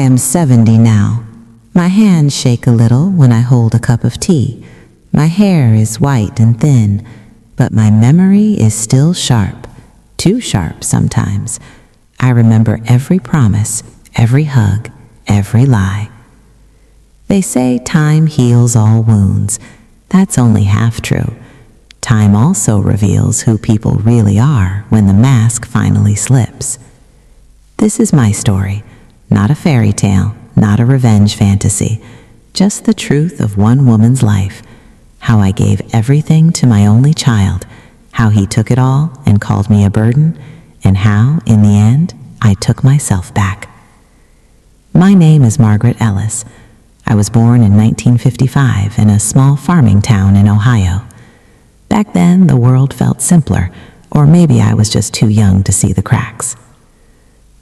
am 70 now. My hands shake a little when I hold a cup of tea. My hair is white and thin, but my memory is still sharp, too sharp sometimes. I remember every promise, every hug, every lie. They say time heals all wounds. That's only half true. Time also reveals who people really are when the mask finally slips. This is my story, not a fairy tale, not a revenge fantasy, just the truth of one woman's life, how I gave everything to my only child, how he took it all and called me a burden, and how, in the end, I took myself back. My name is Margaret Ellis. I was born in 1955 in a small farming town in Ohio. Back then, the world felt simpler, or maybe I was just too young to see the cracks.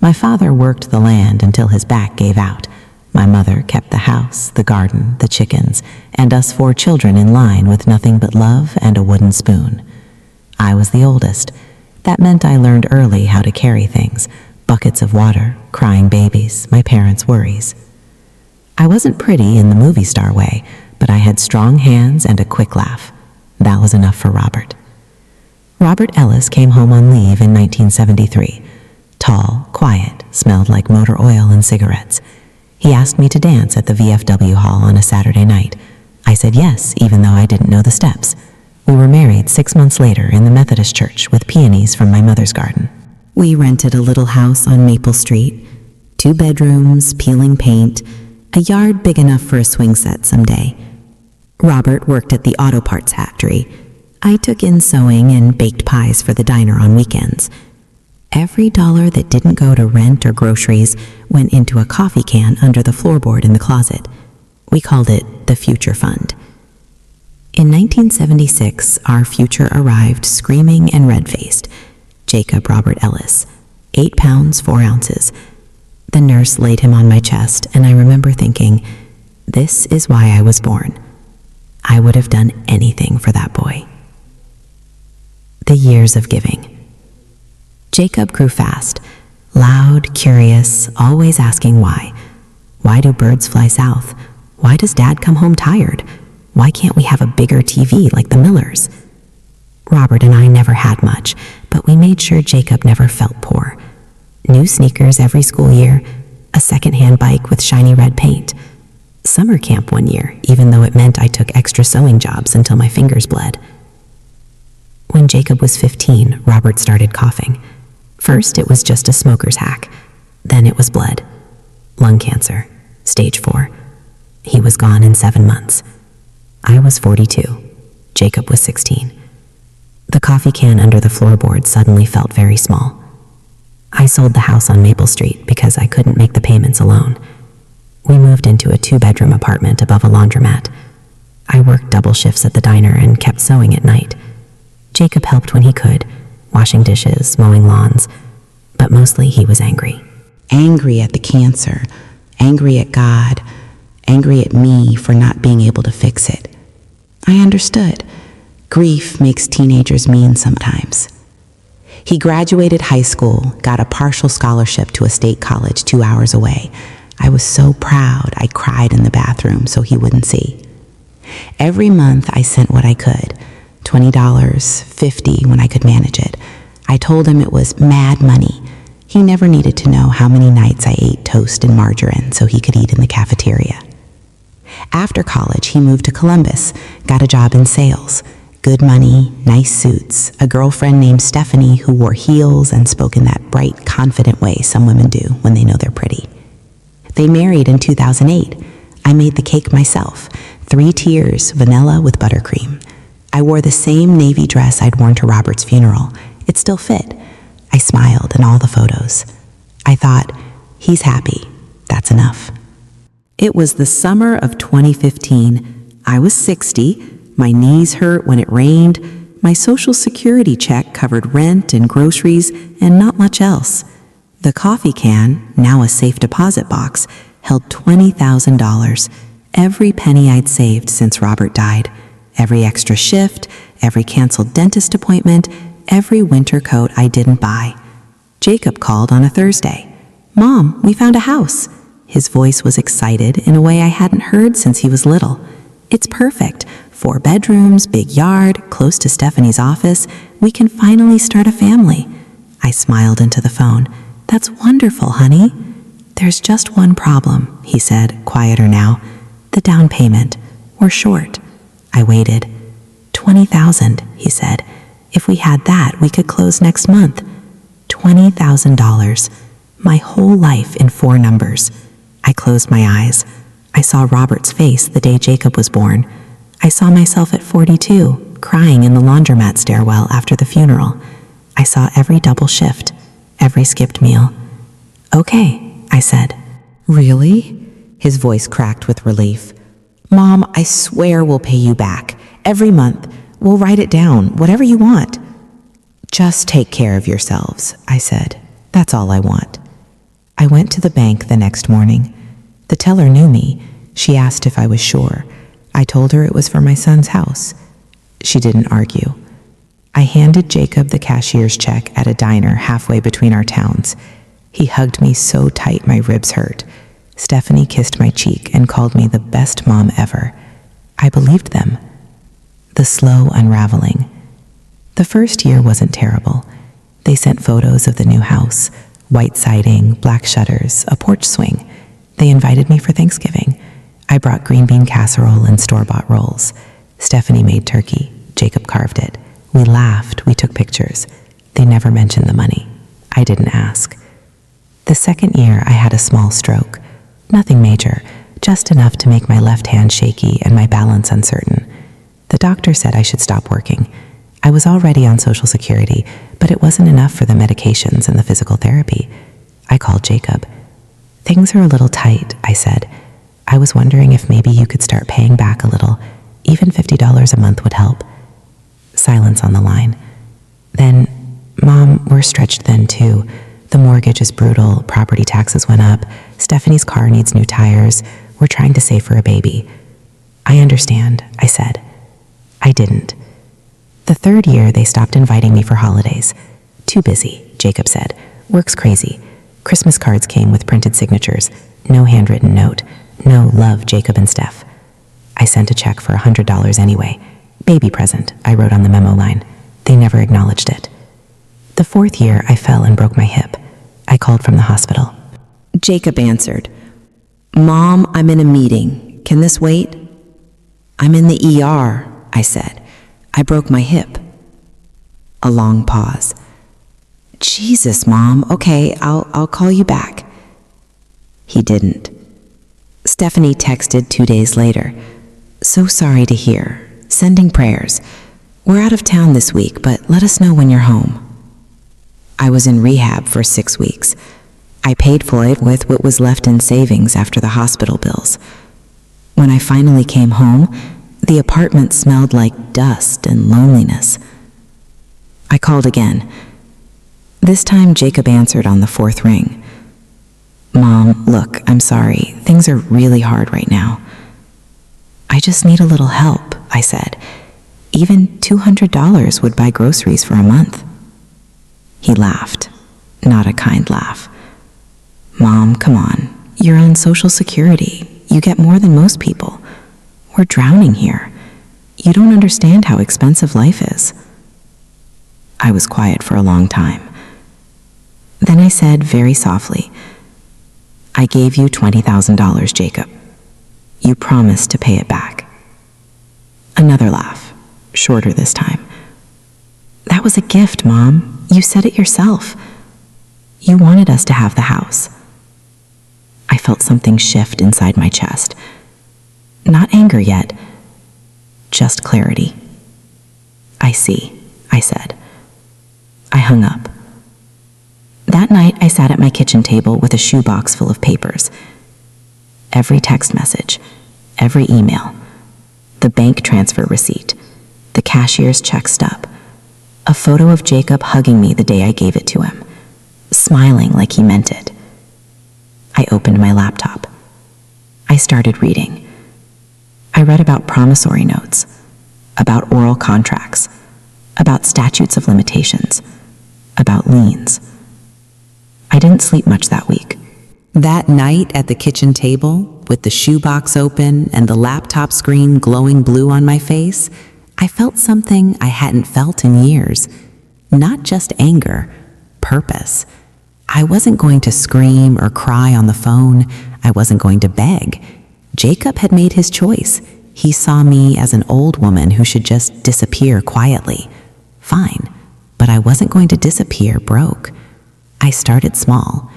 My father worked the land until his back gave out. My mother kept the house, the garden, the chickens, and us 4 children in line with nothing but love and a wooden spoon. I was the oldest. That meant I learned early how to carry things, buckets of water, crying babies, my parents' worries. I wasn't pretty in the movie star way, but I had strong hands and a quick laugh. That was enough for Robert. Robert Ellis came home on leave in 1973. Tall, quiet, smelled like motor oil and cigarettes. He asked me to dance at the VFW hall on a Saturday night. I said yes, even though I didn't know the steps. We were married 6 months later in the Methodist church with peonies from my mother's garden. We rented a little house on Maple Street, 2 bedrooms, peeling paint, a yard big enough for a swing set someday. Robert worked at the auto parts factory. I took in sewing and baked pies for the diner on weekends. Every dollar that didn't go to rent or groceries went into a coffee can under the floorboard in the closet. We called it the Future Fund. In 1976, our future arrived screaming and red-faced. Jacob Robert Ellis, 8 pounds, 4 ounces. The nurse laid him on my chest, and I remember thinking, this is why I was born. I would have done anything for that boy. The years of giving. Jacob grew fast, loud, curious, always asking why. Why do birds fly south? Why does Dad come home tired? Why can't we have a bigger TV like the Millers? Robert and I never had much, but we made sure Jacob never felt poor. New sneakers every school year, a second-hand bike with shiny red paint. Summer camp one year, even though it meant I took extra sewing jobs until my fingers bled. When Jacob was 15, Robert started coughing. First, it was just a smoker's hack. Then it was blood. Lung cancer, stage 4. He was gone in 7 months. I was 42. Jacob was 16. The coffee can under the floorboard suddenly felt very small. I sold the house on Maple Street because I couldn't make the payments alone. We moved into a 2-bedroom apartment above a laundromat. I worked double shifts at the diner and kept sewing at night. Jacob helped when he could, washing dishes, mowing lawns, but mostly he was angry. Angry at the cancer, angry at God, angry at me for not being able to fix it. I understood. Grief makes teenagers mean sometimes. He graduated high school, got a partial scholarship to a state college 2 hours away. I was so proud I cried in the bathroom so he wouldn't see. Every month I sent what I could, $20, $50 when I could manage it. I told him it was mad money. He never needed to know how many nights I ate toast and margarine so he could eat in the cafeteria. After college, he moved to Columbus, got a job in sales. Good money, nice suits, a girlfriend named Stephanie who wore heels and spoke in that bright, confident way some women do when they know they're pretty. They married in 2008. I made the cake myself, 3 tiers, vanilla with buttercream. I wore the same navy dress I'd worn to Robert's funeral. It still fit. I smiled in all the photos. I thought, he's happy. That's enough. It was the summer of 2015. I was 60. My knees hurt when it rained. My Social Security check covered rent and groceries and not much else. The coffee can, now a safe deposit box, held $20,000. Every penny I'd saved since Robert died. Every extra shift, every canceled dentist appointment, every winter coat I didn't buy. Jacob called on a Thursday. "Mom, we found a house." His voice was excited in a way I hadn't heard since he was little. It's perfect. 4 bedrooms, big yard, close to Stephanie's office. We can finally start a family. I smiled into the phone. That's wonderful, honey. There's just one problem, he said, quieter now. The down payment. We're short. I waited. $20,000, he said. If we had that, we could close next month. $20,000. My whole life in 4 numbers. I closed my eyes. I saw Robert's face the day Jacob was born. I saw myself at 42, crying in the laundromat stairwell after the funeral. I saw every double shift, every skipped meal. Okay, I said. Really? His voice cracked with relief. Mom, I swear we'll pay you back. Every month. We'll write it down, whatever you want. Just take care of yourselves, I said. That's all I want. I went to the bank the next morning. The teller knew me. She asked if I was sure. I told her it was for my son's house. She didn't argue. I handed Jacob the cashier's check at a diner halfway between our towns. He hugged me so tight my ribs hurt. Stephanie kissed my cheek and called me the best mom ever. I believed them. The slow unraveling. The first year wasn't terrible. They sent photos of the new house, white siding, black shutters, a porch swing. They invited me for Thanksgiving. I brought green bean casserole and store-bought rolls. Stephanie made turkey. Jacob carved it. We laughed. We took pictures. They never mentioned the money. I didn't ask. The second year, I had a small stroke. Nothing major, just enough to make my left hand shaky and my balance uncertain. The doctor said I should stop working. I was already on Social Security, but it wasn't enough for the medications and the physical therapy. I called Jacob. Things are a little tight, I said. I was wondering if maybe you could start paying back a little. Even $50 a month would help. Silence on the line. Then, Mom, we're stretched thin too. The mortgage is brutal, property taxes went up, Stephanie's car needs new tires, we're trying to save for a baby. I understand, I said. I didn't. The third year, they stopped inviting me for holidays. Too busy, Jacob said. Work's crazy. Christmas cards came with printed signatures. No handwritten note. No love, Jacob and Steph. I sent a check for $100 anyway. Baby present, I wrote on the memo line. They never acknowledged it. The fourth year, I fell and broke my hip. I called from the hospital. Jacob answered. Mom, I'm in a meeting. Can this wait? I'm in the ER, I said. I broke my hip. A long pause. Jesus, Mom. Okay, I'll call you back. He didn't. Stephanie texted 2 days later. So sorry to hear. Sending prayers. We're out of town this week, but let us know when you're home. I was in rehab for 6 weeks. I paid for it with what was left in savings after the hospital bills. When I finally came home, the apartment smelled like dust and loneliness. I called again. This time, Jacob answered on the fourth ring. Mom, look, I'm sorry. Things are really hard right now. I just need a little help, I said. Even $200 would buy groceries for a month. He laughed. Not a kind laugh. Mom, come on. You're on Social Security. You get more than most people. We're drowning here. You don't understand how expensive life is. I was quiet for a long time. Then I said very softly, I gave you $20,000, Jacob. You promised to pay it back. Another laugh, shorter this time. That was a gift, Mom. You said it yourself. You wanted us to have the house. I felt something shift inside my chest. Not anger yet, just clarity. I see, I said. I hung up. That night, I sat at my kitchen table with a shoebox full of papers. Every text message, every email, the bank transfer receipt, the cashier's check stub, a photo of Jacob hugging me the day I gave it to him, smiling like he meant it. I opened my laptop. I started reading. I read about promissory notes, about oral contracts, about statutes of limitations, about liens. I didn't sleep much that week. That night at the kitchen table, with the shoebox open and the laptop screen glowing blue on my face, I felt something I hadn't felt in years. Not just anger, purpose. I wasn't going to scream or cry on the phone. I wasn't going to beg. Jacob had made his choice. He saw me as an old woman who should just disappear quietly. Fine, but I wasn't going to disappear broke. I started small.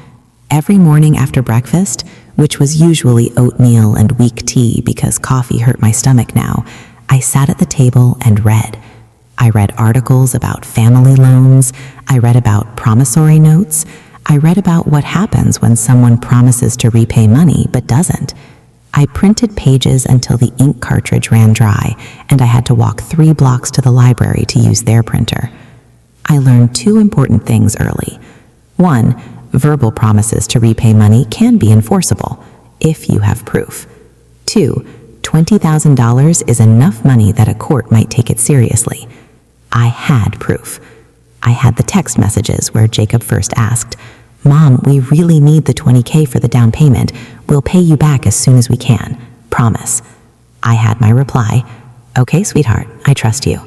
Every morning after breakfast, which was usually oatmeal and weak tea because coffee hurt my stomach now, I sat at the table and read. I read articles about family loans. I read about promissory notes. I read about what happens when someone promises to repay money but doesn't. I printed pages until the ink cartridge ran dry, and I had to walk 3 blocks to the library to use their printer. I learned 2 important things early. 1, verbal promises to repay money can be enforceable, if you have proof. 2, $20,000 is enough money that a court might take it seriously. I had proof. I had the text messages where Jacob first asked, "Mom, we really need the $20K for the down payment. We'll pay you back as soon as we can. Promise." I had my reply, "Okay, sweetheart, I trust you."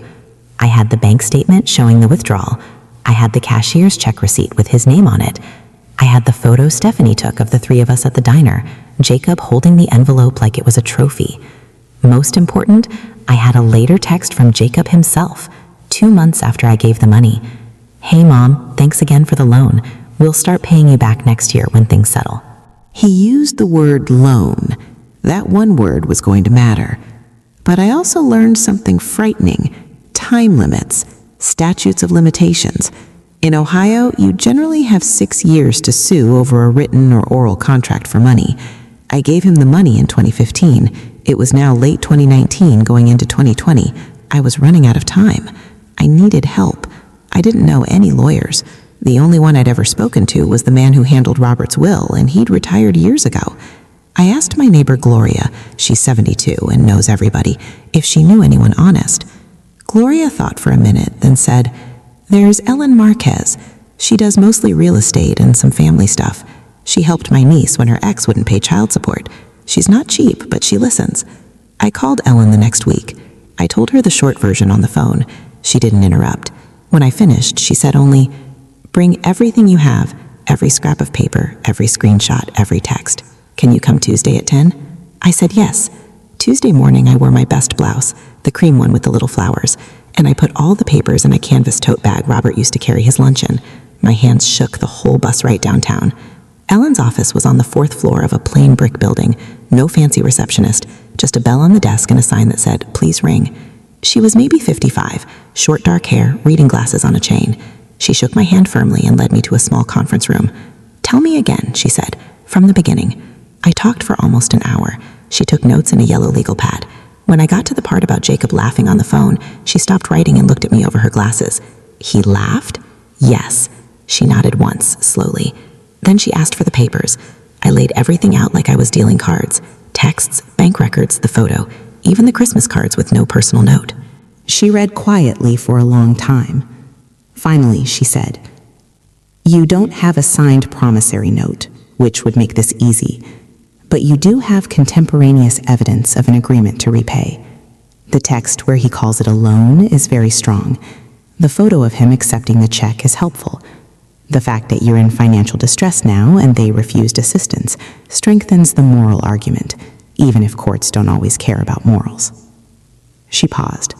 I had the bank statement showing the withdrawal. I had the cashier's check receipt with his name on it. I had the photo Stephanie took of the 3 of us at the diner, Jacob holding the envelope like it was a trophy. Most important, I had a later text from Jacob himself, 2 months after I gave the money. "Hey Mom, thanks again for the loan. We'll start paying you back next year when things settle." He used the word loan. That one word was going to matter. But I also learned something frightening: time limits, statutes of limitations. In Ohio, you generally have 6 years to sue over a written or oral contract for money. I gave him the money in 2015. It was now late 2019 going into 2020. I was running out of time. I needed help. I didn't know any lawyers. The only one I'd ever spoken to was the man who handled Robert's will, and he'd retired years ago. I asked my neighbor Gloria, she's 72 and knows everybody, if she knew anyone honest. Gloria thought for a minute, then said, "There's Ellen Marquez. She does mostly real estate and some family stuff. She helped my niece when her ex wouldn't pay child support. She's not cheap, but she listens." I called Ellen the next week. I told her the short version on the phone. She didn't interrupt. When I finished, she said only, "Bring everything you have, every scrap of paper, every screenshot, every text. Can you come Tuesday at 10? I said yes. Tuesday morning, I wore my best blouse, the cream one with the little flowers, and I put all the papers in a canvas tote bag Robert used to carry his lunch in. My hands shook the whole bus ride downtown. Ellen's office was on the 4th floor of a plain brick building, no fancy receptionist, just a bell on the desk and a sign that said, "Please ring." She was maybe 55, short dark hair, reading glasses on a chain. She shook my hand firmly and led me to a small conference room. "Tell me again," she said, "from the beginning." I talked for almost an hour. She took notes in a yellow legal pad. When I got to the part about Jacob laughing on the phone, she stopped writing and looked at me over her glasses. "He laughed?" "Yes." She nodded once, slowly. Then she asked for the papers. I laid everything out like I was dealing cards. Texts, bank records, the photo, even the Christmas cards with no personal note. She read quietly for a long time. Finally, she said, "You don't have a signed promissory note, which would make this easy, but you do have contemporaneous evidence of an agreement to repay. The text where he calls it a loan is very strong. The photo of him accepting the check is helpful. The fact that you're in financial distress now and they refused assistance strengthens the moral argument, even if courts don't always care about morals." She paused.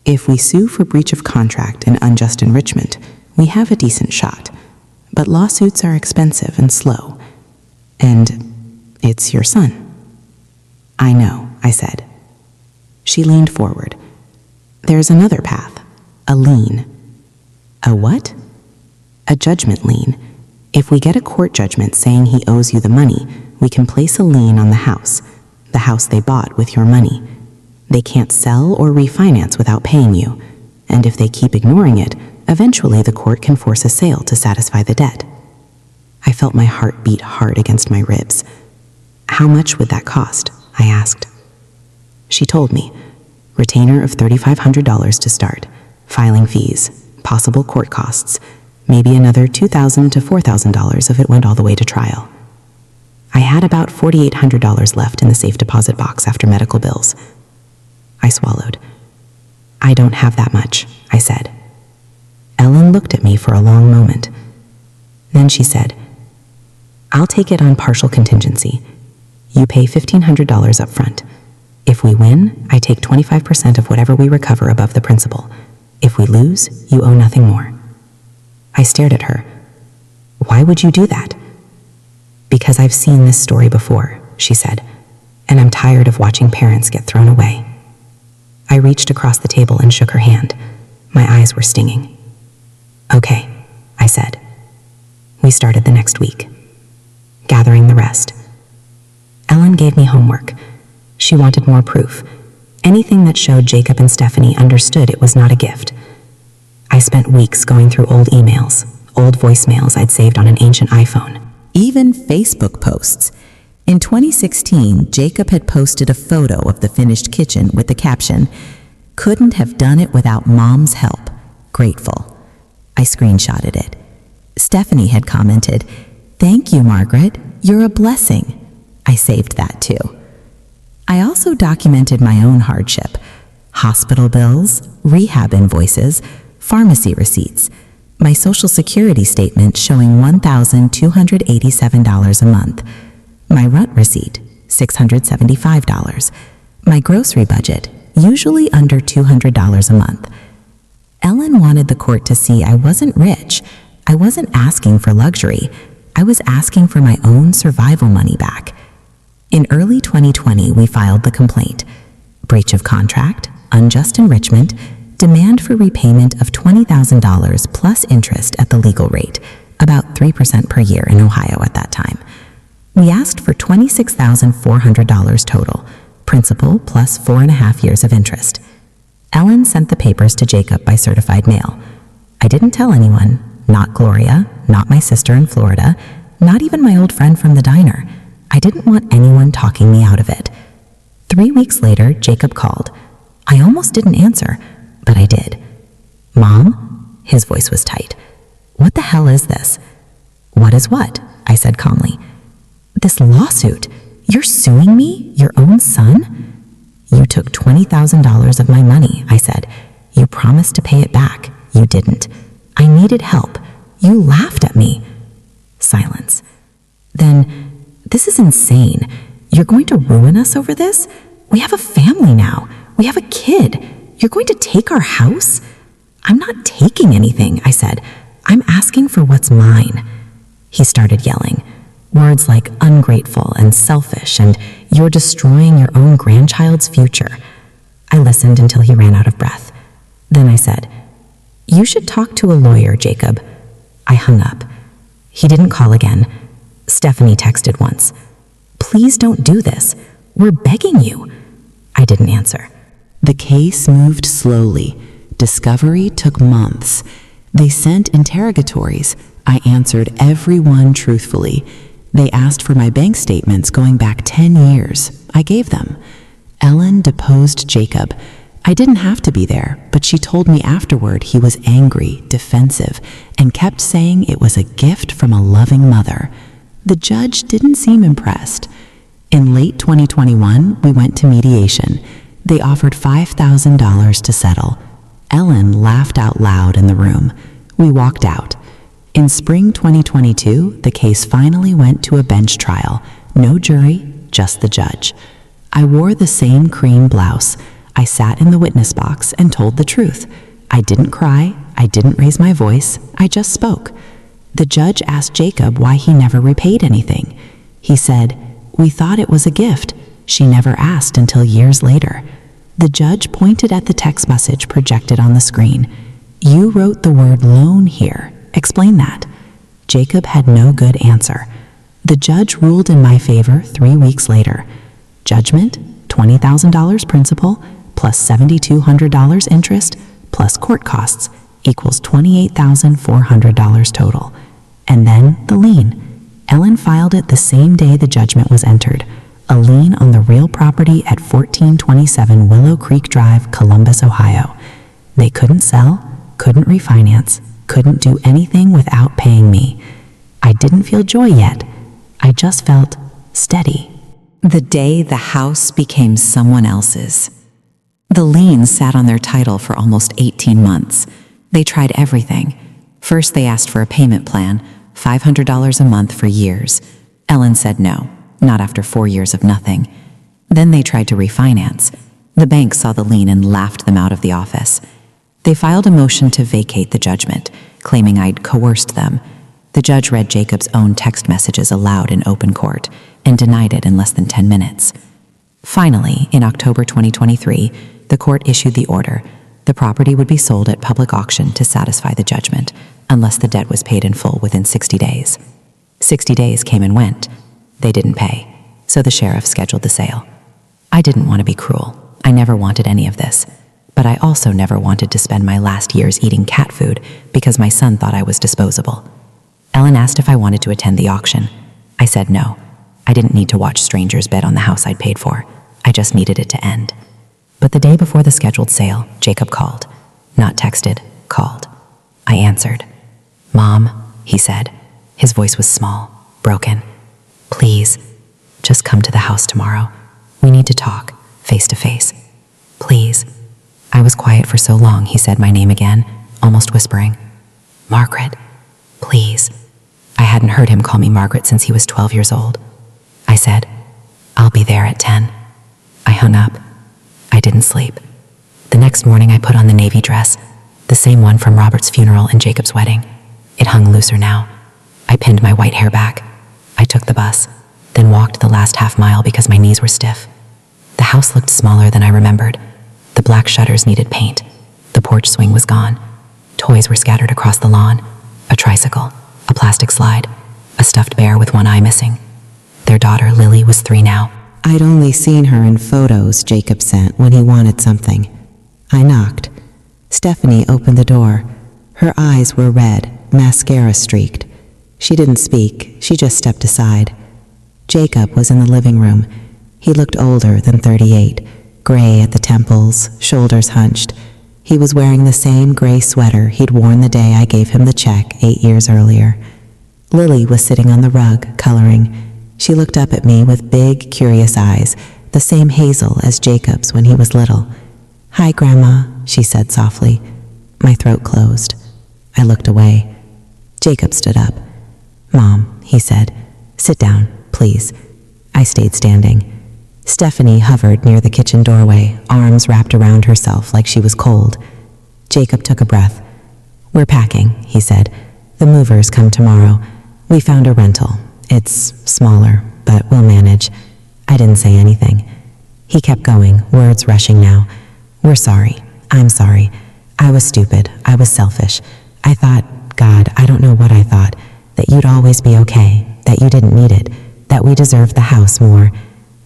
"If we sue for breach of contract and unjust enrichment, we have a decent shot. But lawsuits are expensive and slow. And it's your son." "I know," I said. She leaned forward. "There's another path, a lien." "A what?" "A judgment lien. If we get a court judgment saying he owes you the money, we can place a lien on the house they bought with your money. They can't sell or refinance without paying you, and if they keep ignoring it, eventually the court can force a sale to satisfy the debt." I felt my heart beat hard against my ribs. "How much would that cost?" I asked. She told me, retainer of $3,500 to start, filing fees, possible court costs, maybe another $2,000 to $4,000 if it went all the way to trial. I had about $4,800 left in the safe deposit box after medical bills. I swallowed. I don't have that much, I said. Ellen looked at me for a long moment. Then she said, I'll take it on partial contingency. You pay $1,500 up front. If we win, I take 25% of whatever we recover above the principal. If we lose, you owe nothing more. I stared at her. Why would you do that? Because I've seen this story before, she said, and I'm tired of watching parents get thrown away. I reached across the table and shook her hand. My eyes were stinging. Okay, I said. We started the next week, gathering the rest. Ellen gave me homework. She wanted more proof, anything that showed Jacob and Stephanie understood it was not a gift. I spent weeks going through old emails, old voicemails I'd saved on an ancient iPhone. Even Facebook posts. In 2016, Jacob had posted a photo of the finished kitchen with the caption, "Couldn't have done it without Mom's help. Grateful." I screenshotted it. Stephanie had commented, "Thank you, Margaret. You're a blessing." I saved that too. I also documented my own hardship. Hospital bills, rehab invoices, pharmacy receipts, my Social Security statement showing $1,287 a month, my rent receipt, $675, my grocery budget, usually under $200 a month. Ellen wanted the court to see I wasn't rich. I wasn't asking for luxury. I was asking for my own survival money back. In early 2020, we filed the complaint. Breach of contract, unjust enrichment, demand for repayment of $20,000 plus interest at the legal rate, about 3% per year in Ohio at that time. We asked for $26,400 total, principal plus 4.5 years of interest. Ellen sent the papers to Jacob by certified mail. I didn't tell anyone, not Gloria, not my sister in Florida, not even my old friend from the diner. I didn't want anyone talking me out of it. 3 weeks later, Jacob called. I almost didn't answer, but I did. "Mom?" His voice was tight. "What the hell is this?" "What is what?" I said calmly. "This lawsuit. You're suing me? Your own son?" "You took $20,000 of my money," I said. "You promised to pay it back. You didn't. I needed help. You laughed at me." Silence. Then, "This is insane. You're going to ruin us over this? We have a family now. We have a kid. You're going to take our house?" "I'm not taking anything," I said. "I'm asking for what's mine." He started yelling. Words like ungrateful and selfish and "you're destroying your own grandchild's future." I listened until he ran out of breath. Then I said, "You should talk to a lawyer, Jacob." I hung up. He didn't call again. Stephanie texted once. "Please don't do this. We're begging you." I didn't answer. The case moved slowly. Discovery took months. They sent interrogatories. I answered every one truthfully. They asked for my bank statements going back 10 years. I gave them. Ellen deposed Jacob. I didn't have to be there, but she told me afterward he was angry, defensive, and kept saying it was a gift from a loving mother. The judge didn't seem impressed. In late 2021, we went to mediation. They offered $5,000 to settle. Ellen laughed out loud in the room. We walked out. In spring 2022, the case finally went to a bench trial. No jury, just the judge. I wore the same cream blouse. I sat in the witness box and told the truth. I didn't cry. I didn't raise my voice. I just spoke. The judge asked Jacob why he never repaid anything. He said, "We thought it was a gift. She never asked until years later." The judge pointed at the text message projected on the screen. "You wrote the word loan here. Explain that." Jacob had no good answer. The judge ruled in my favor 3 weeks later. Judgment, $20,000 principal, plus $7,200 interest, plus court costs, equals $28,400 total. And then the lien. Ellen filed it the same day the judgment was entered. A lien on the real property at 1427 Willow Creek Drive, Columbus, Ohio. They couldn't sell, couldn't refinance, couldn't do anything without paying me. I didn't feel joy yet. I just felt steady. The day the house became someone else's. The liens sat on their title for almost 18 months. They tried everything. First, they asked for a payment plan, $500 a month for years. Ellen said no, not after 4 years of nothing. Then they tried to refinance. The bank saw the lien and laughed them out of the office. They filed a motion to vacate the judgment, claiming I'd coerced them. The judge read Jacob's own text messages aloud in open court and denied it in less than 10 minutes. Finally, in October 2023, the court issued the order. The property would be sold at public auction to satisfy the judgment, unless the debt was paid in full within 60 days. 60 days came and went. They didn't pay, so the sheriff scheduled the sale. I didn't want to be cruel. I never wanted any of this. But I also never wanted to spend my last years eating cat food because my son thought I was disposable. Ellen asked if I wanted to attend the auction. I said no. I didn't need to watch strangers bid on the house I'd paid for. I just needed it to end. But the day before the scheduled sale, Jacob called. Not texted, called. I answered. "Mom," he said. His voice was small, broken. "Please, just come to the house tomorrow. We need to talk, face to face. Please." I was quiet for so long, he said my name again, almost whispering. "Margaret, please." I hadn't heard him call me Margaret since he was 12 years old. I said, "I'll be there at 10. I hung up. I didn't sleep. The next morning I put on the navy dress, the same one from Robert's funeral and Jacob's wedding. It hung looser now. I pinned my white hair back. I took the bus, then walked the last half mile because my knees were stiff. The house looked smaller than I remembered. The black shutters needed paint. The porch swing was gone. Toys were scattered across the lawn. A tricycle, a plastic slide, a stuffed bear with one eye missing. Their daughter, Lily, was 3 now. I'd only seen her in photos Jacob sent when he wanted something. I knocked. Stephanie opened the door. Her eyes were red, mascara streaked. She didn't speak, she just stepped aside. Jacob was in the living room. He looked older than 38, gray at the temples, shoulders hunched. He was wearing the same gray sweater he'd worn the day I gave him the check 8 years earlier. Lily was sitting on the rug, coloring. She looked up at me with big, curious eyes, the same hazel as Jacob's when he was little. "Hi, Grandma," she said softly. My throat closed. I looked away. Jacob stood up. "Mom," he said, "sit down, please." I stayed standing. Stephanie hovered near the kitchen doorway, arms wrapped around herself like she was cold. Jacob took a breath. "We're packing," he said. "The movers come tomorrow. We found a rental. It's smaller, but we'll manage." I didn't say anything. He kept going, words rushing now. "We're sorry. I'm sorry. I was stupid. I was selfish. I thought, God, I don't know what I thought, that you'd always be okay, that you didn't need it, that we deserved the house more."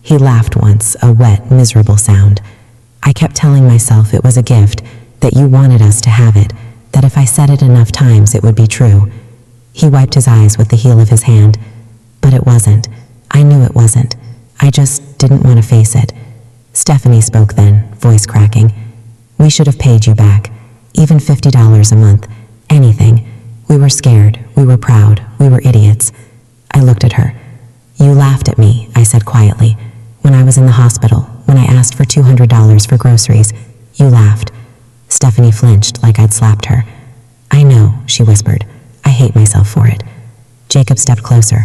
He laughed once, a wet, miserable sound. "I kept telling myself it was a gift, that you wanted us to have it, that if I said it enough times it would be true." He wiped his eyes with the heel of his hand. But it wasn't. I knew it wasn't. I just didn't want to face it. Stephanie spoke then, voice cracking. "We should have paid you back. Even $50 a month. Anything. We were scared. We were proud. We were idiots." I looked at her. "You laughed at me," I said quietly. "When I was in the hospital, when I asked for $200 for groceries, you laughed." Stephanie flinched like I'd slapped her. "I know," she whispered. "I hate myself for it." Jacob stepped closer.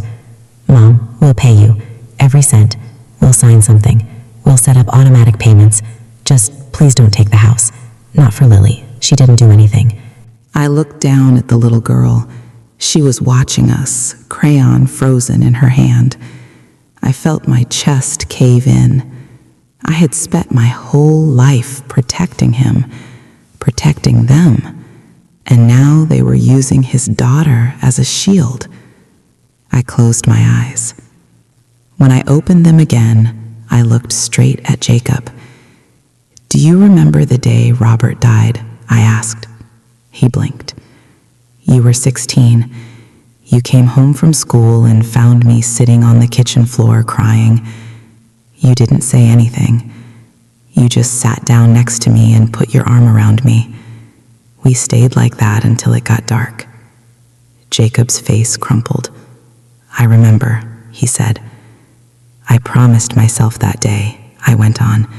"Mom, we'll pay you. Every cent. We'll sign something. We'll set up automatic payments. Just please don't take the house. Not for Lily. She didn't do anything." I looked down at the little girl. She was watching us, crayon frozen in her hand. I felt my chest cave in. I had spent my whole life protecting him, protecting them, and now they were using his daughter as a shield. I closed my eyes. When I opened them again, I looked straight at Jacob. "Do you remember the day Robert died?" I asked. He blinked. "You were 16. You came home from school and found me sitting on the kitchen floor crying. You didn't say anything. You just sat down next to me and put your arm around me. We stayed like that until it got dark." Jacob's face crumpled. "I remember," he said. I promised myself that day, I went on,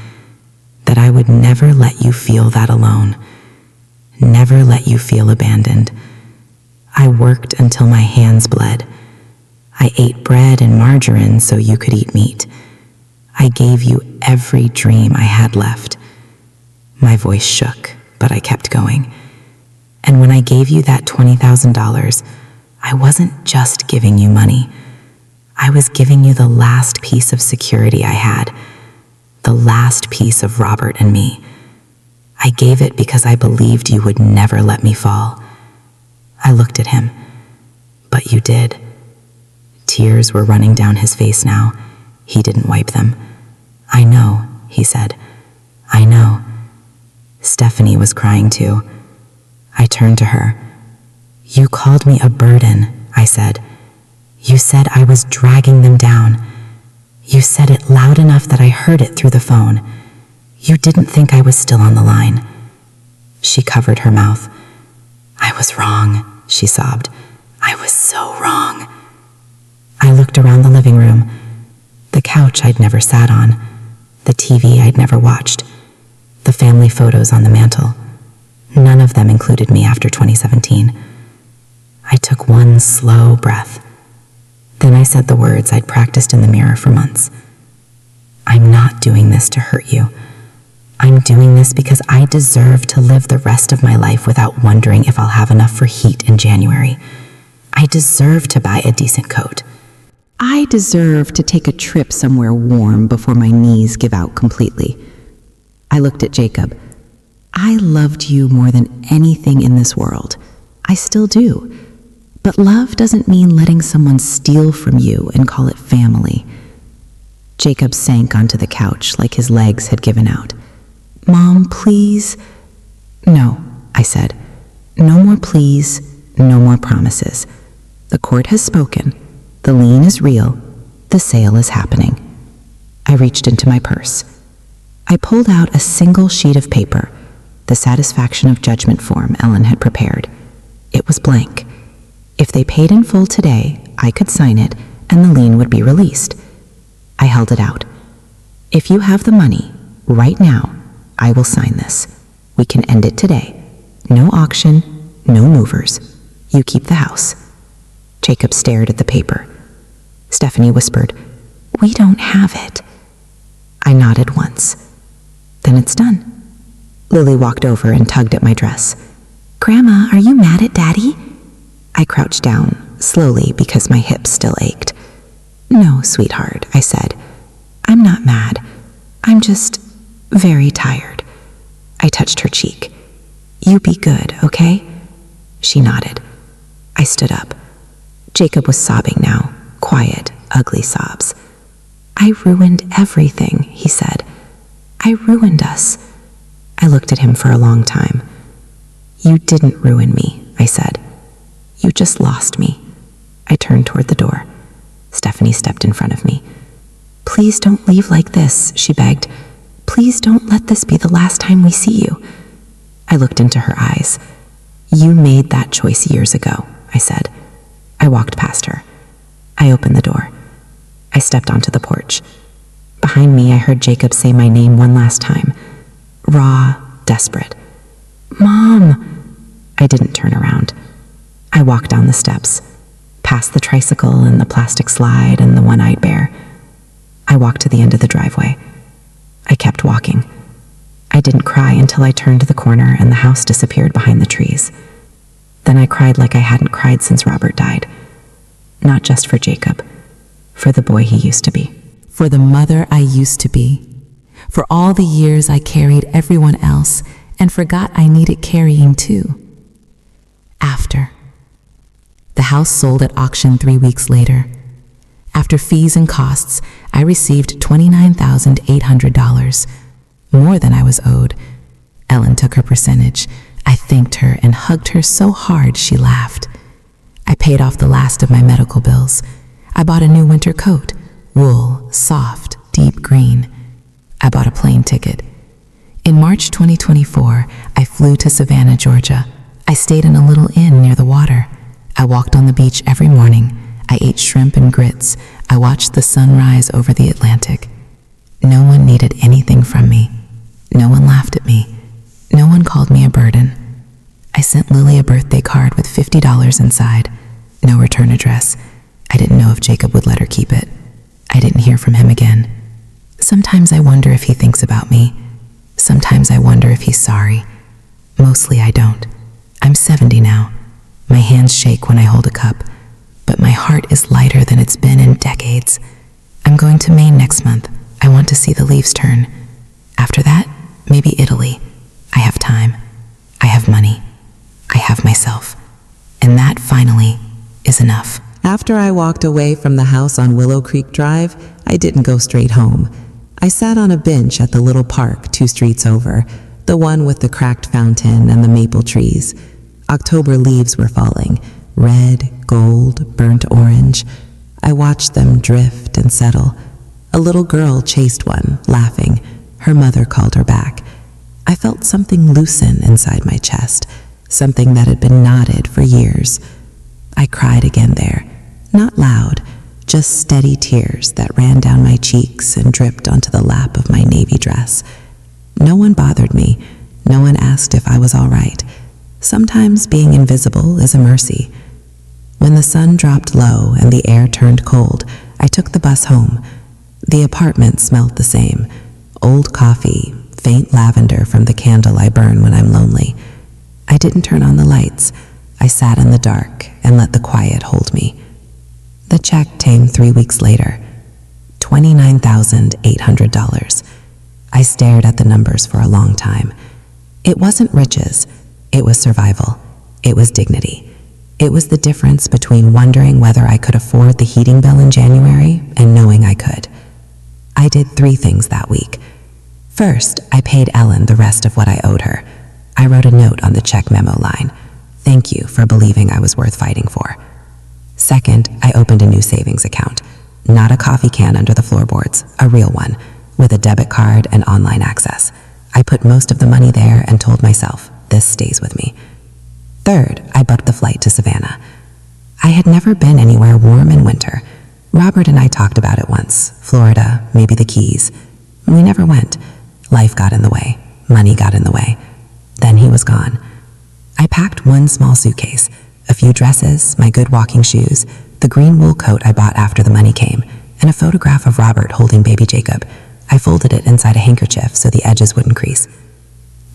that I would never let you feel that alone, never let you feel abandoned. I worked until my hands bled. I ate bread and margarine so you could eat meat. I gave you every dream I had left. My voice shook, but I kept going. And when I gave you that $20,000, I wasn't just giving you money. I was giving you the last piece of security I had, the last piece of Robert and me. I gave it because I believed you would never let me fall. I looked at him, but you did. Tears were running down his face now. He didn't wipe them. I know, he said. I know. Stephanie was crying too. I turned to her. You called me a burden, I said. You said I was dragging them down. You said it loud enough that I heard it through the phone. You didn't think I was still on the line. She covered her mouth. I was wrong, she sobbed. I was so wrong. I looked around the living room. The couch I'd never sat on. The TV I'd never watched. The family photos on the mantle. None of them included me after 2017. I took one slow breath. Then I said the words I'd practiced in the mirror for months. I'm not doing this to hurt you. I'm doing this because I deserve to live the rest of my life without wondering if I'll have enough for heat in January. I deserve to buy a decent coat. I deserve to take a trip somewhere warm before my knees give out completely. I looked at Jacob. I loved you more than anything in this world. I still do. But love doesn't mean letting someone steal from you and call it family. Jacob sank onto the couch like his legs had given out. Mom, please. No, I said. No more please, no more promises. The court has spoken. The lien is real. The sale is happening. I reached into my purse. I pulled out a single sheet of paper, the satisfaction of judgment form Ellen had prepared. It was blank. If they paid in full today, I could sign it and the lien would be released. I held it out. If you have the money, right now, I will sign this. We can end it today. No auction, no movers. You keep the house. Jacob stared at the paper. Stephanie whispered, We don't have it. I nodded once. Then it's done. Lily walked over and tugged at my dress. Grandma, are you mad at Daddy? I crouched down, slowly because my hips still ached. No, sweetheart, I said. I'm not mad. I'm just very tired. I touched her cheek. You be good, okay? She nodded. I stood up. Jacob was sobbing now, quiet, ugly sobs. I ruined everything, he said. I ruined us. I looked at him for a long time. You didn't ruin me, I said. You just lost me. I turned toward the door. Stephanie stepped in front of me. Please don't leave like this, she begged. Please don't let this be the last time we see you. I looked into her eyes. You made that choice years ago, I said. I walked past her. I opened the door. I stepped onto the porch. Behind me, I heard Jacob say my name one last time. Raw, desperate. Mom! I didn't turn around. I walked down the steps, past the tricycle and the plastic slide and the one-eyed bear. I walked to the end of the driveway. I kept walking. I didn't cry until I turned the corner and the house disappeared behind the trees. Then I cried like I hadn't cried since Robert died. Not just for Jacob, for the boy he used to be. For the mother I used to be. For all the years I carried everyone else and forgot I needed carrying too. After. The house sold at auction 3 weeks later. After fees and costs, I received $29,800, more than I was owed. Ellen took her percentage. I thanked her and hugged her so hard she laughed. I paid off the last of my medical bills. I bought a new winter coat, wool, soft, deep green. I bought a plane ticket. In March 2024, I flew to Savannah, Georgia. I stayed in a little inn near the water. I walked on the beach every morning. I ate shrimp and grits. I watched the sun rise over the Atlantic. No one needed anything from me. No one laughed at me. No one called me a burden. I sent Lily a birthday card with $50 inside. No return address. I didn't know if Jacob would let her keep it. I didn't hear from him again. Sometimes I wonder if he thinks about me. Sometimes I wonder if he's sorry. Mostly I don't. I'm 70 now. My hands shake when I hold a cup, but my heart is lighter than it's been in decades. I'm going to Maine next month. I want to see the leaves turn. After that, maybe Italy. I have time. I have money. I have myself. And that, finally, is enough. After I walked away from the house on Willow Creek Drive, I didn't go straight home. I sat on a bench at the little park 2 streets over, the one with the cracked fountain and the maple trees. October leaves were falling, red, gold, burnt orange. I watched them drift and settle. A little girl chased one, laughing. Her mother called her back. I felt something loosen inside my chest, something that had been knotted for years. I cried again there, not loud, just steady tears that ran down my cheeks and dripped onto the lap of my navy dress. No one bothered me. No one asked if I was all right. Sometimes being invisible is a mercy. When the sun dropped low and the air turned cold, I took the bus home. The apartment smelled the same. Old coffee, faint lavender from the candle I burn when I'm lonely. I didn't turn on the lights. I sat in the dark and let the quiet hold me. The check came 3 weeks later. $29,800. I stared at the numbers for a long time. It wasn't riches. It was survival. It was dignity. It was the difference between wondering whether I could afford the heating bill in January and knowing I could. I did 3 things that week. First, I paid Ellen the rest of what I owed her. I wrote a note on the check memo line. Thank you for believing I was worth fighting for. Second, I opened a new savings account. Not a coffee can under the floorboards, a real one, with a debit card and online access. I put most of the money there and told myself, this stays with me. Third, I booked the flight to Savannah. I had never been anywhere warm in winter. Robert and I talked about it once. Florida, maybe the Keys. We never went. Life got in the way. Money got in the way. Then he was gone. I packed 1 small suitcase, a few dresses, my good walking shoes, the green wool coat I bought after the money came, and a photograph of Robert holding baby Jacob. I folded it inside a handkerchief so the edges wouldn't crease.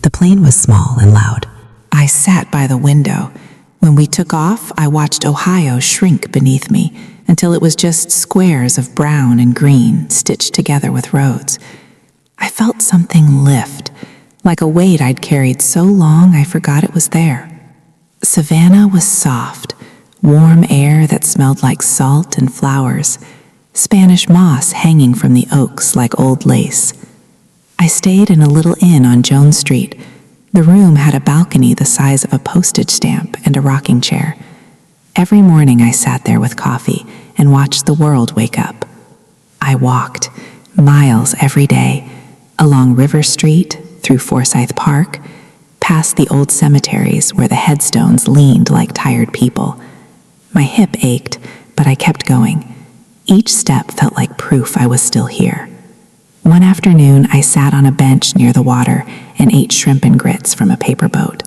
The plane was small and loud. I sat by the window. When we took off, I watched Ohio shrink beneath me until it was just squares of brown and green stitched together with roads. I felt something lift, like a weight I'd carried so long I forgot it was there. Savannah was soft, warm air that smelled like salt and flowers, Spanish moss hanging from the oaks like old lace. I stayed in a little inn on Jones Street. The room had a balcony the size of a postage stamp and a rocking chair. Every morning I sat there with coffee and watched the world wake up. I walked miles every day, along River Street, through Forsyth Park, past the old cemeteries where the headstones leaned like tired people. My hip ached, but I kept going. Each step felt like proof I was still here. One afternoon, I sat on a bench near the water and ate shrimp and grits from a paper boat.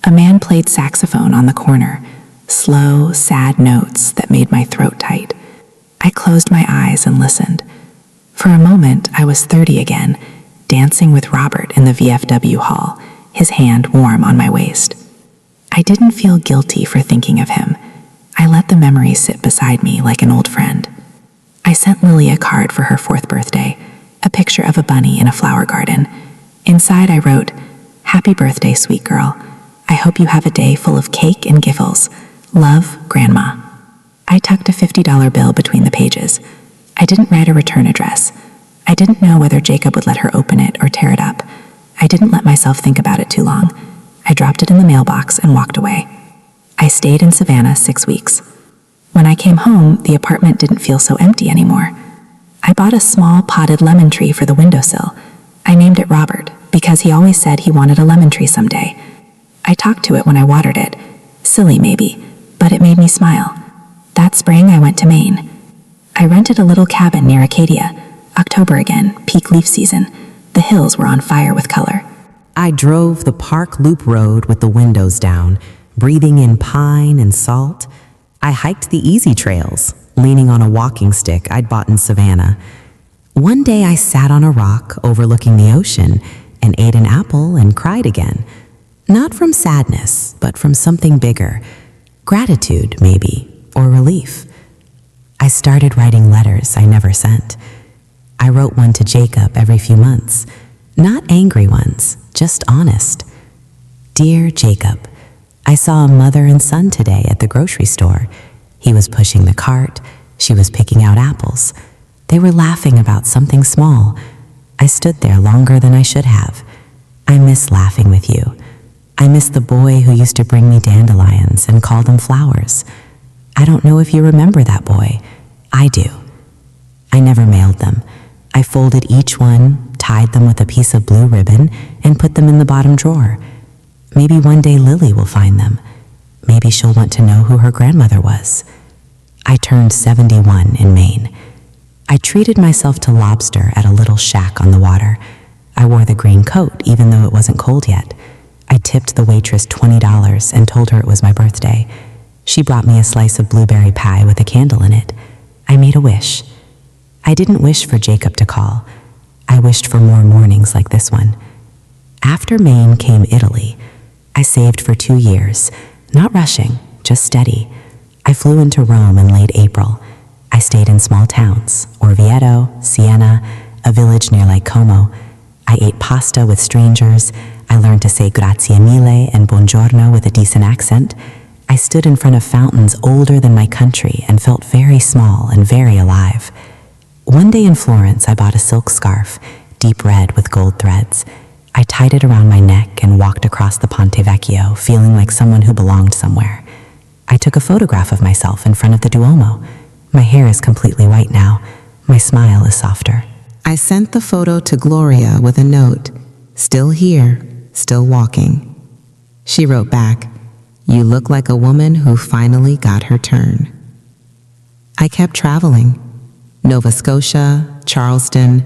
A man played saxophone on the corner, slow, sad notes that made my throat tight. I closed my eyes and listened. For a moment, I was 30 again, dancing with Robert in the VFW hall, his hand warm on my waist. I didn't feel guilty for thinking of him. I let the memory sit beside me like an old friend. I sent Lily a card for her 4th birthday, a picture of a bunny in a flower garden. Inside I wrote, "Happy birthday, sweet girl. I hope you have a day full of cake and giggles. Love, Grandma." I tucked a $50 bill between the pages. I didn't write a return address. I didn't know whether Jacob would let her open it or tear it up. I didn't let myself think about it too long. I dropped it in the mailbox and walked away. I stayed in Savannah 6 weeks. When I came home, the apartment didn't feel so empty anymore. I bought a small potted lemon tree for the windowsill. I named it Robert because he always said he wanted a lemon tree someday. I talked to it when I watered it. Silly maybe, but it made me smile. That spring I went to Maine. I rented a little cabin near Acadia. October again, peak leaf season. The hills were on fire with color. I drove the Park Loop Road with the windows down, breathing in pine and salt. I hiked the easy trails, leaning on a walking stick I'd bought in Savannah. One day I sat on a rock overlooking the ocean and ate an apple and cried again. Not from sadness, but from something bigger. Gratitude, maybe, or relief. I started writing letters I never sent. I wrote one to Jacob every few months. Not angry ones, just honest. Dear Jacob, I saw a mother and son today at the grocery store. He was pushing the cart. She was picking out apples. They were laughing about something small. I stood there longer than I should have. I miss laughing with you. I miss the boy who used to bring me dandelions and call them flowers. I don't know if you remember that boy. I do. I never mailed them. I folded each one, tied them with a piece of blue ribbon, and put them in the bottom drawer. Maybe one day Lily will find them. Maybe she'll want to know who her grandmother was. I turned 71 in Maine. I treated myself to lobster at a little shack on the water. I wore the green coat even though it wasn't cold yet. I tipped the waitress $20 and told her it was my birthday. She brought me a slice of blueberry pie with a candle in it. I made a wish. I didn't wish for Jacob to call. I wished for more mornings like this one. After Maine came Italy. I saved for 2 years, not rushing, just steady. I flew into Rome in late April. I stayed in small towns, Orvieto, Siena, a village near Lake Como. I ate pasta with strangers. I learned to say grazie mille and buongiorno with a decent accent. I stood in front of fountains older than my country and felt very small and very alive. One day in Florence, I bought a silk scarf, deep red with gold threads. I tied it around my neck and walked across the Ponte Vecchio, feeling like someone who belonged somewhere. I took a photograph of myself in front of the Duomo. My hair is completely white now. My smile is softer. I sent the photo to Gloria with a note, "Still here, still walking." She wrote back, "You look like a woman who finally got her turn." I kept traveling. Nova Scotia, Charleston,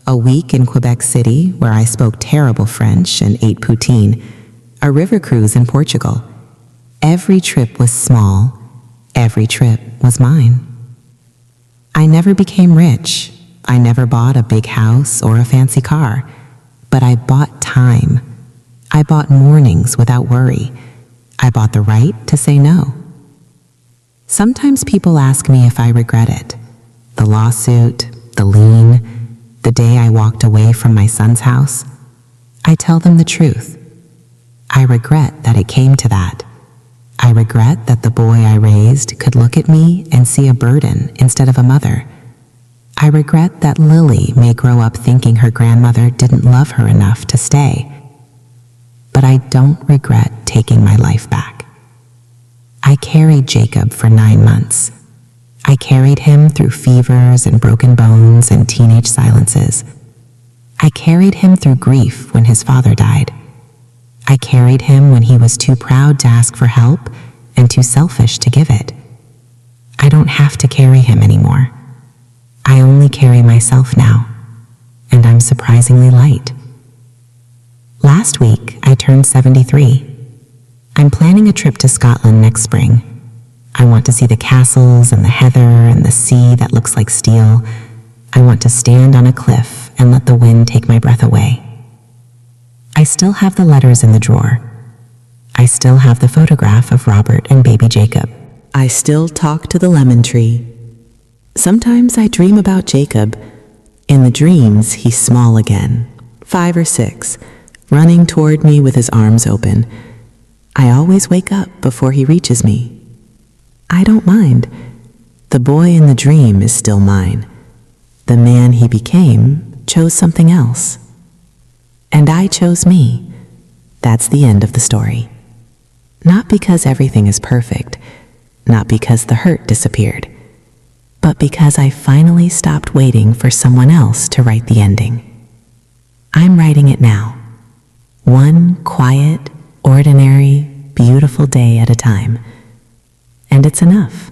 a week in Quebec City where I spoke terrible French and ate poutine, a river cruise in Portugal. Every trip was small. Every trip was mine. I never became rich. I never bought a big house or a fancy car, but I bought time. I bought mornings without worry. I bought the right to say no. Sometimes people ask me if I regret it. The lawsuit, the lien, the day I walked away from my son's house. I tell them the truth. I regret that it came to that. I regret that the boy I raised could look at me and see a burden instead of a mother. I regret that Lily may grow up thinking her grandmother didn't love her enough to stay. But I don't regret taking my life back. I carried Jacob for 9 months. I carried him through fevers and broken bones and teenage silences. I carried him through grief when his father died. I carried him when he was too proud to ask for help and too selfish to give it. I don't have to carry him anymore. I only carry myself now, and I'm surprisingly light. Last week, I turned 73. I'm planning a trip to Scotland next spring. I want to see the castles and the heather and the sea that looks like steel. I want to stand on a cliff and let the wind take my breath away. I still have the letters in the drawer. I still have the photograph of Robert and baby Jacob. I still talk to the lemon tree. Sometimes I dream about Jacob. In the dreams, he's small again, 5 or 6, running toward me with his arms open. I always wake up before he reaches me. I don't mind. The boy in the dream is still mine. The man he became chose something else. And I chose me. That's the end of the story. Not because everything is perfect, not because the hurt disappeared, but because I finally stopped waiting for someone else to write the ending. I'm writing it now. One quiet, ordinary, beautiful day at a time. And it's enough.